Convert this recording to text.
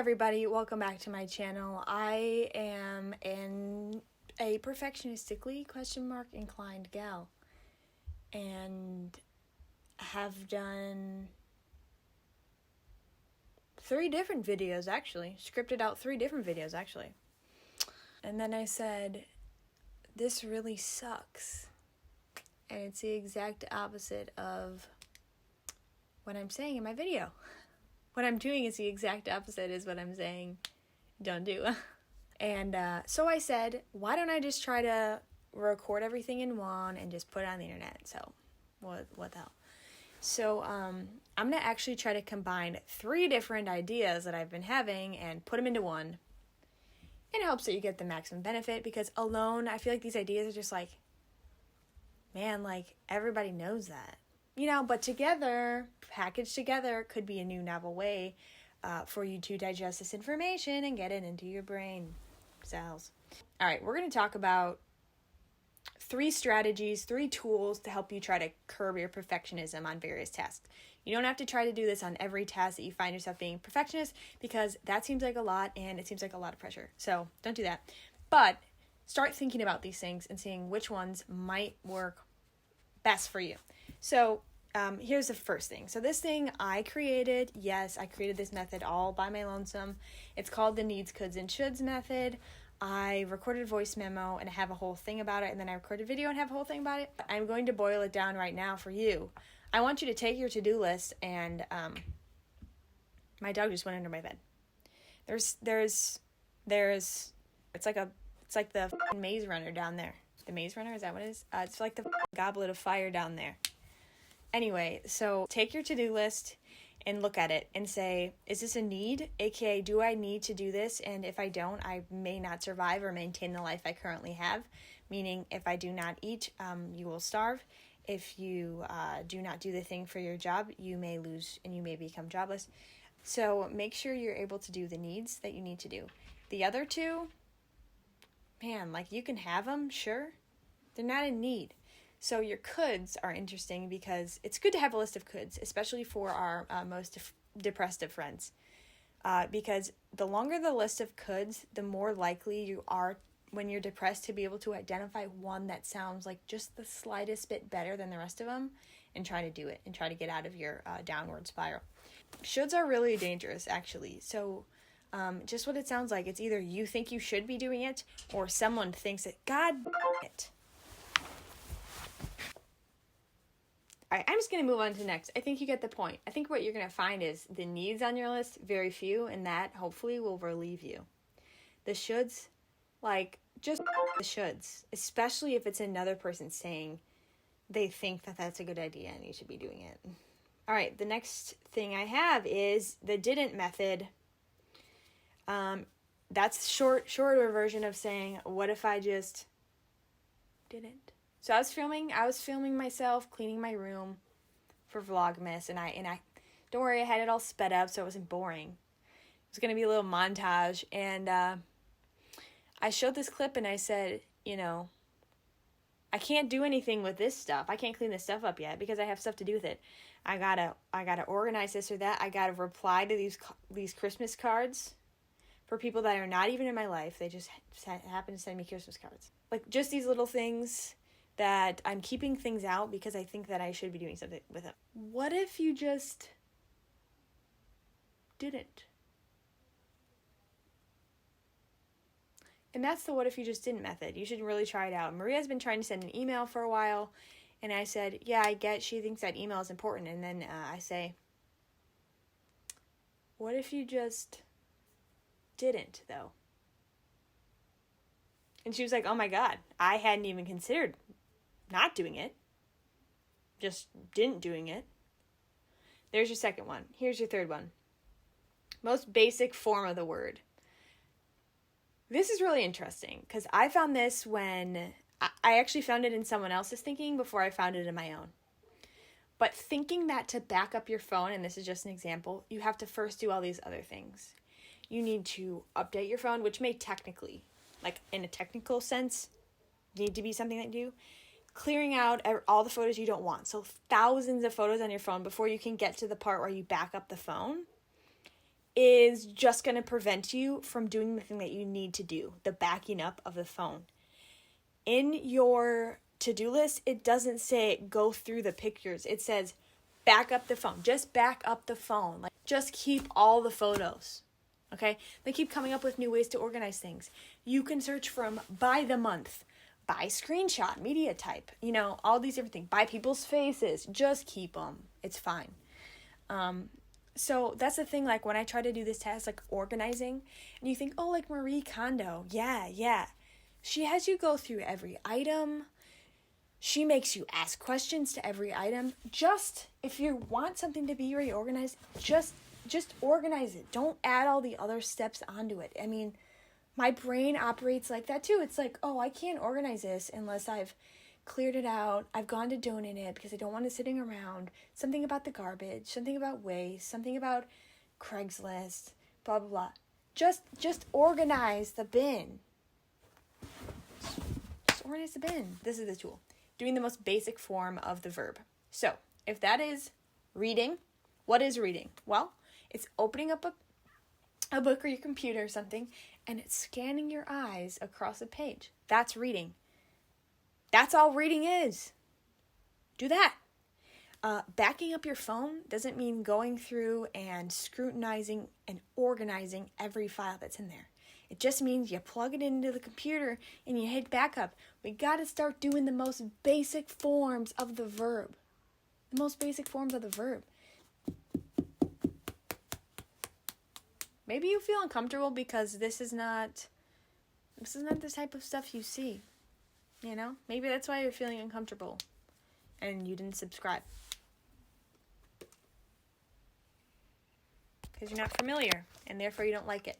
everybody, welcome back to my channel. I am a perfectionistically inclined gal, and have done 3 different videos actually, scripted out 3 different videos actually. And then I said, this really sucks. And it's the exact opposite of what I'm saying in my video. What I'm doing is the exact opposite is what I'm saying don't do. And so I said, why don't I just try to record everything in one and just put it on the internet? So what the hell? So I'm going to actually try to combine 3 different ideas that I've been having and put them into one in hopes that you get the maximum benefit, because alone I feel like these ideas are just like, man, like everybody knows that. You know, but together, packaged together, could be a new novel way for you to digest this information and get it into your brain cells. All right, we're going to talk about 3 strategies, 3 tools to help you try to curb your perfectionism on various tasks. You don't have to try to do this on every task that you find yourself being perfectionist, because that seems like a lot and it seems like a lot of pressure. So don't do that. But start thinking about these things and seeing which ones might work best for you. So here's the first thing. So this thing I created. Yes, I created this method all by my lonesome. It's called the needs, coulds, and shoulds method. I recorded a voice memo and I have a whole thing about it, and then I recorded a video and have a whole thing about it. I'm going to boil it down right now for you. I want you to take your to-do list and my dog just went under my bed. There's it's like the maze runner down there. The maze runner, is that what it is? It's like the goblet of fire down there. Anyway, so take your to-do list and look at it and say, is this a need? AKA, do I need to do this? And if I don't, I may not survive or maintain the life I currently have. Meaning, if I do not eat, you will starve. If you do not do the thing for your job, you may lose and you may become jobless. So make sure you're able to do the needs that you need to do. The other 2, man, like you can have them, sure. They're not in need. So your coulds are interesting because it's good to have a list of coulds, especially for our most depressed of friends. Because the longer the list of coulds, the more likely you are when you're depressed to be able to identify one that sounds like just the slightest bit better than the rest of them and try to do it and try to get out of your downward spiral. Shoulds are really dangerous, actually. So just what it sounds like, it's either you think you should be doing it or someone thinks it. God it. All right, I'm just going to move on to next. I think you get the point. I think what you're going to find is the needs on your list, very few, and that hopefully will relieve you. The shoulds, like, just the shoulds, especially if it's another person saying they think that that's a good idea and you should be doing it. All right, the next thing I have is the didn't method. That's shorter version of saying, what if I just didn't? So I was filming myself cleaning my room for Vlogmas, and I don't worry, I had it all sped up so it wasn't boring. It was gonna be a little montage, and I showed this clip and I said, you know, I can't do anything with this stuff. I can't clean this stuff up yet because I have stuff to do with it. I gotta organize this or that. I gotta reply to these Christmas cards for people that are not even in my life. They just happen to send me Christmas cards. Like just these little things that I'm keeping things out because I think that I should be doing something with them. What if you just didn't? And that's the what if you just didn't method. You should really try it out. Maria's been trying to send an email for a while, and I said, yeah, I get she thinks that email is important. And then I say, what if you just didn't, though? And she was like, oh my God, I hadn't even considered not doing it. Just didn't doing it. There's your second one. Here's your third one. Most basic form of the word. This is really interesting because I found this when I actually found it in someone else's thinking before I found it in my own. But thinking that to back up your phone, and this is just an example, you have to first do all these other things. You need to update your phone, which may technically, like in a technical sense, need to be something that you do. Clearing out all the photos you don't want. So thousands of photos on your phone before you can get to the part where you back up the phone. is just going to prevent you from doing the thing that you need to do, the backing up of the phone. In your to-do list, it doesn't say go through the pictures. It says back up the phone. Just back up the phone. Like, just keep all the photos. Okay? They keep coming up with new ways to organize things. You can search from by the month, by screenshot, media type, all these different things. By people's faces. Just keep them. It's fine. So that's the thing, like when I try to do this task, like organizing, and you think, oh, like Marie Kondo. Yeah. She has you go through every item. She makes you ask questions to every item. Just, if you want something to be reorganized, just organize it. Don't add all the other steps onto it. I mean, my brain operates like that too. It's like, oh, I can't organize this unless I've cleared it out. I've gone to donate it because I don't want it sitting around. Something about the garbage, something about waste, something about Craigslist, blah, blah, blah. Just organize the bin. Just organize the bin. This is the tool. Doing the most basic form of the verb. So, if that is reading, what is reading? Well, it's opening up a book or your computer or something, and it's scanning your eyes across a page. That's reading. That's all reading is. Do that. Backing up your phone doesn't mean going through and scrutinizing and organizing every file that's in there. It just means you plug it into the computer and you hit backup. We got to start doing the most basic forms of the verb. The most basic forms of the verb. Maybe you feel uncomfortable because this is not the type of stuff you see. Maybe that's why you're feeling uncomfortable and you didn't subscribe. Because you're not familiar and therefore you don't like it.